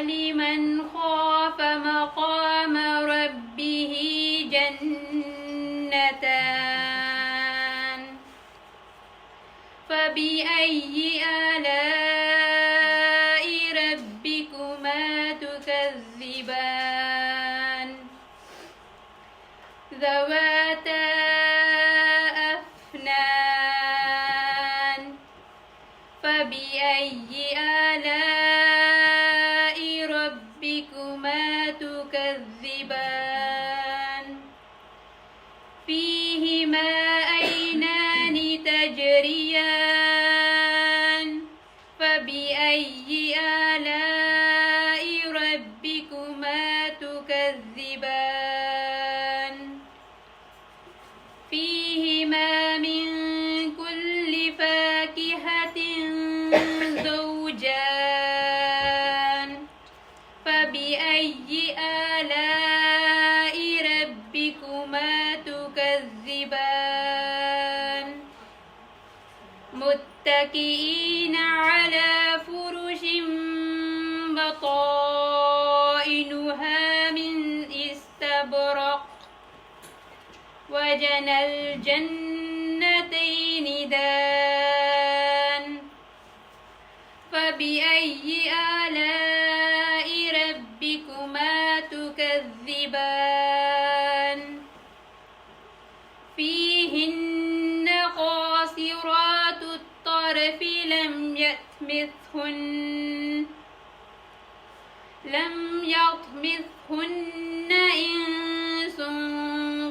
ولمن خاف مقام ربه جنتان فبأي آلاء ربكما تكذبان ذواتا أفنان فبأي آلاء ربكما تكذبان فيهما عينان تجريان فبأي آلاء ربكما تكذبان فيهما من كل فاكهة زوجان فبأي آلاء ربكما تكذبان متكئين على فرش بطائنها من استبرق وجنى الجنتين دان فبأي آلاء ربكما تكذبان فيهن قاصرات الطرف لم يطمثهن إنس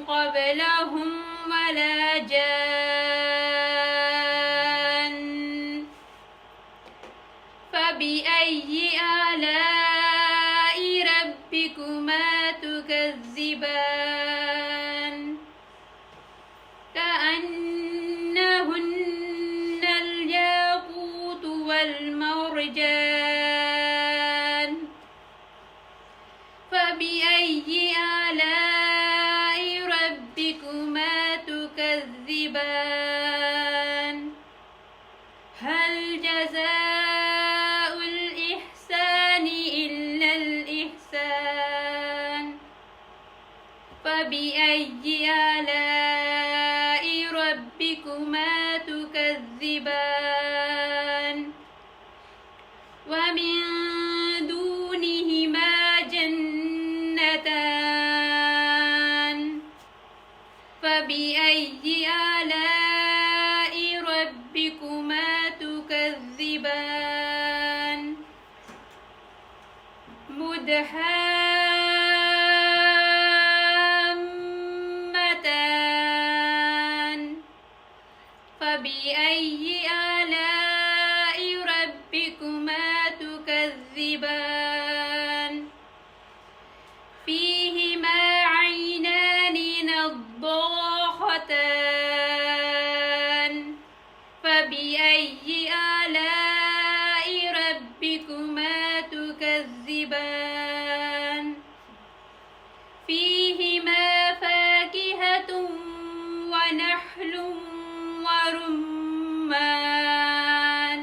قبلهم ولا جان فبأي آلاء ربكما تكذبان كأنهن الياقوت والمرجان فبأي آلاء ربكما تكذبان هل جزاء الإحسان إلا الإحسان فبأي آلاء ربكما تكذبان ومن دونهما جنتان فبأي آلاء ربكما تكذبان مدهامتان فبأي آلاء ربكما تكذبان فيهما عينان نضاختان فبأي آلاء ربكما تكذبان فيهما فاكهة ونحل ورمان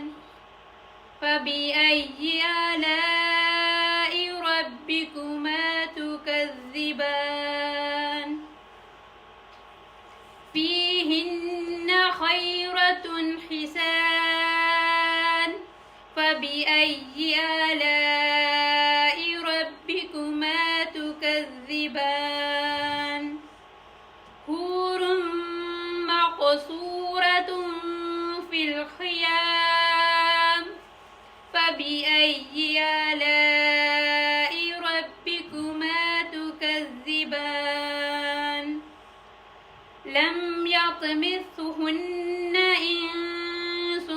فبأي آلاء ربكما تكذبان فيهن خيرة حسان فبأي آلاء ربكما تكذبان حور مقصورة في الخيام فبأي آلاء ربكما تكذبان لم يطمثهن إنس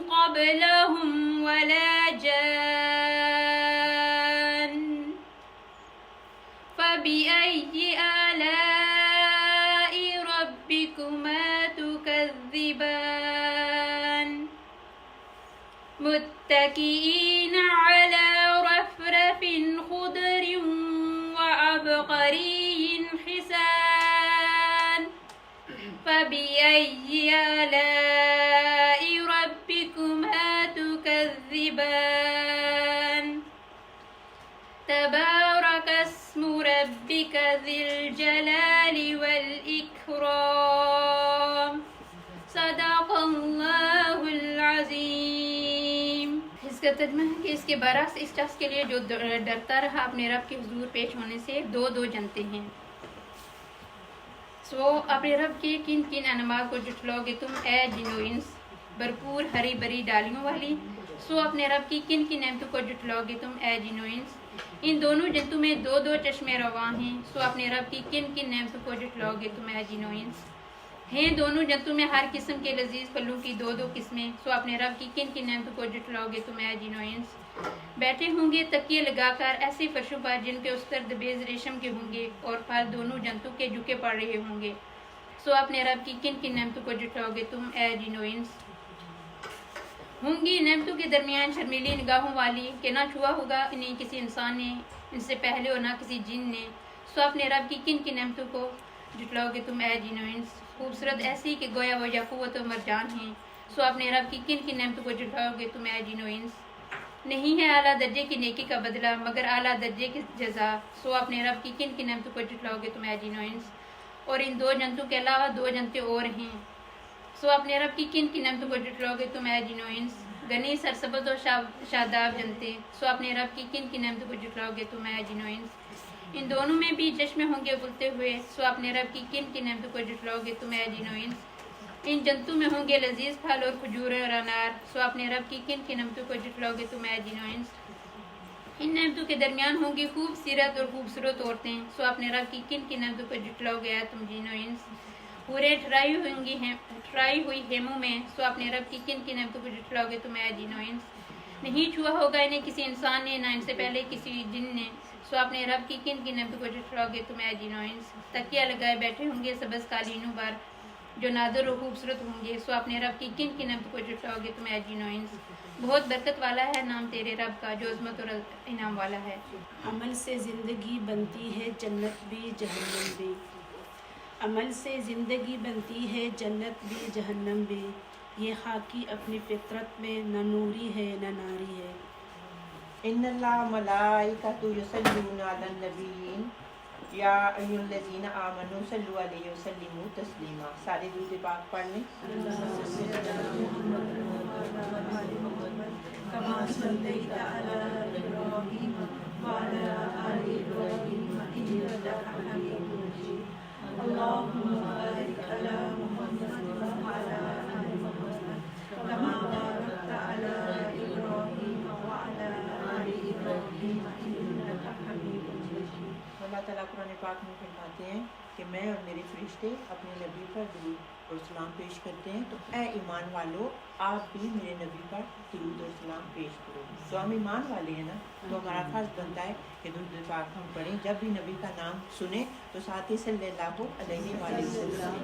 قبلهم ولا جان فبأي آلاء ربكما تكذبان متكئين على رفرف خضر وعبقري حسان فبأي آلاء ربكما تكذبان تبارك اسم ربك ذي الجلال والإكرام صدق اللہ العظیم۔ اس کا ترجمہ ہے کہ اس کے برعکس اس شخص کے لیے جو ڈرتا رہا اپنے رب کے حضور پیش ہونے سے دو جنتیں ہیں۔ سو اپنے رب کے کن کن انعامات کو جھٹلاؤ گے تم اے جن و انس بھرپور ہری بھری ڈالیوں والی؟ سو اپنے رب کی کن کن نعمتوں کو جھٹلاؤ گے تم اے جن و انس؟ ان دونوں جنتوں میں دو چشمے رواں ہیں، سو اپنے رب کی کن کن نعمتوں کو جھٹلاؤ گے تم اے جن و انس؟ ہیں دونوں جنتوں میں ہر قسم کے لذیذ پھلوں کی دو قسمیں، سو اپنے رب کی کن کن نعمتوں کو جھٹلاؤ گے تم اے جن و انس؟ بیٹھے ہوں گے تکیے لگا کر ایسی فرشوں پر جن کے استر دبیز ریشم کے ہوں گے اور پھل دونوں جنتوں کے جھکے پڑ رہے ہوں گے، سو اپنے رب کی کن کن نعمتوں کو جھٹلاؤ گے تم اے جن و انس؟ ہوں گی نعمتوں کے درمیان شرمیلی نگاہوں والی کہ نہ چھوا ہوگا انہیں کسی انسان نے ان سے پہلے اور نہ کسی جن نے، سو اپنے رب کی کن کن نعمتوں کو جھٹلاؤ گے تم اے جن و انس؟ خوبصورت ایسی کہ گویا وہ یاقوت و مرجان ہیں، سو اپنے رب کی کن کن نعمتوں کو جھٹلاؤ گے تم اے جن و انس؟ نہیں ہے اعلیٰ درجے کی نیکی کا بدلہ مگر اعلیٰ درجے کی جزا، سو اپنے رب کی کن کن نعمتوں کو جھٹلاؤ گے تم اے جن و انس؟ اور ان دو جنتوں کے علاوہ دو جنتیں اور ہیں، سو اپنے رب کی کن کن نعمتوں کو جھٹلاؤ گے تم اے جن و انس؟ غنی سرسبز و شاداب جنتے، سو اپنے رب کی کن کن نعمتوں کو جھٹلاؤ گے تم اے جن و انس؟ ان دونوں میں بھی چشمے ہوں گے ابلتے ہوئے، سو اپنے رب کی کن کن نعمتوں کو جھٹلاؤ گے تم اے جن و انس؟ ان جنتوں میں ہوں گے لذیذ پھل اور کھجور اور انار، سو اپنے رب کی کن کن نعمتوں کو جھٹلاؤ گے تم اے جن و انس؟ ان نعمتوں کے درمیان ہوں گی خوبصورت اور خوبصورت عورتیں، سو اپنے رب کی کن کن نعمتوں کو جھٹلاؤ گے تم جن و انس؟ پورے ٹھہرائی ہوئی خیموں میں، سو اپنے رب کی کن کن نعمتوں کو جھٹلاؤ گے تم اے جن و انس؟ نہیں چھوا ہوگا انہیں کسی انسان نے نہ ان سے پہلے کسی جن نے، سو اپنے رب کی کن کن نعمتوں کو جھٹلاؤ گے تم اے جن و انس؟ تکیہ لگائے بیٹھے ہوں گے سبز قالینوں پر جو نادر و خوبصورت ہوں گے، سو اپنے رب کی کن کن نعمتوں کو جھٹلاؤ گے تم اے جن و انس؟ بہت برکت والا ہے نام تیرے رب کا جو عظمت اور انعام والا ہے۔ عمل سے زندگی بنتی ہے جنت بھی جہنم بھی، عمل سے زندگی بنتی ہے جنت بھی جہنم بھی، یہ خاکی اپنی فطرت میں نہ نوری ہے نہ ناری ہے۔ ان اللہ ملائکۃ یصلون علی النبی یا ایھا الذین آمنوا صلوا علیہ وسلموا تسلیما۔ سارے درود پاک پڑھ لیں۔ کما صلیت علی ابراہیم وعلی آل ابراہیم انک حمید مجید، اللہم بارک علی محمد وعلی آل محمد کما بارکت علی ابراہیم وعلی آل ابراہیم انک حمید مجید۔ اللہ تعالیٰ قرآن پاک میں فرماتے ہیں کہ میں اور میرے فرشتے اپنے نبی پر درود اور سلام پیش کرتے ہیں، تو اے ایمان والو آپ بھی میرے نبی پر درود اور سلام پیش کرو۔ تو ہم ایمان والے ہیں نا، تو ہمارا فرض بنتا ہے کہ درود پاک ہم پڑھیں، جب بھی نبی کا نام سنیں تو ساتھ ہی صلی اللہ علیہ وسلم